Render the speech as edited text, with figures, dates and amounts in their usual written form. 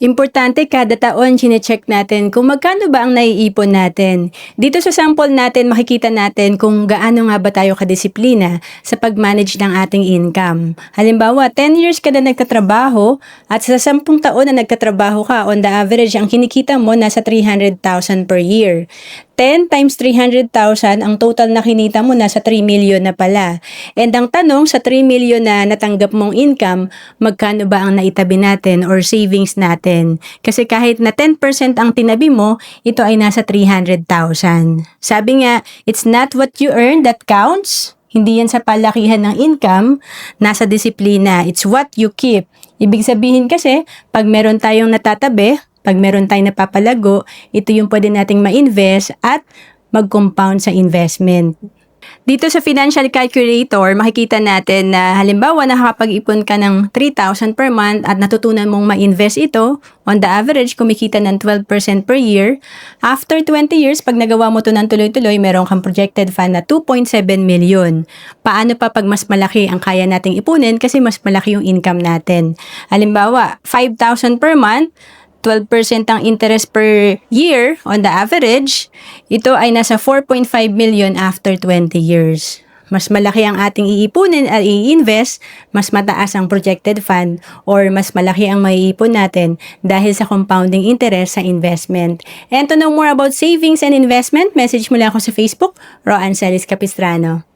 Importante kada taon chine-check natin kung magkano ba ang naiipon natin. Dito sa sample natin makikita natin kung gaano nga ba tayo kadisiplina sa pag-manage ng ating income. Halimbawa, 10 years ka na nagtatrabaho at sa 10 taon na nagtatrabaho ka, on the average, ang kinikita mo nasa 300,000 per year. 10 times 300,000, ang total na kinita mo nasa 3 million na pala. And ang tanong, sa 3 million na natanggap mong income, magkano ba ang naitabi natin or savings natin? Kasi kahit na 10% ang tinabi mo, ito ay nasa 300,000. Sabi nga, it's not what you earn that counts. Hindi yan sa palakihan ng income, nasa disiplina. It's what you keep. Ibig sabihin kasi, pag meron tayong natatabi, pag meron tayong napapalago, ito yung pwede nating ma-invest at mag-compound sa investment. Dito sa financial calculator, makikita natin na halimbawa nakakapag-ipon ka ng 3,000 per month at natutunan mong ma-invest ito, on the average, kumikita ng 12% per year. After 20 years, pag nagawa mo ito ng tuloy-tuloy, meron kang projected fund na 2.7 million. Paano pa pag mas malaki ang kaya nating ipunin kasi mas malaki yung income natin? Halimbawa, 5,000 per month, 12% ang interest per year on the average, ito ay nasa 4.5 million after 20 years. Mas malaki ang ating iipunin at i-invest, mas mataas ang projected fund or mas malaki ang maiipon natin dahil sa compounding interest sa investment. And to know more about savings and investment, message mo lang ako sa Facebook, Roan Celis Capistrano.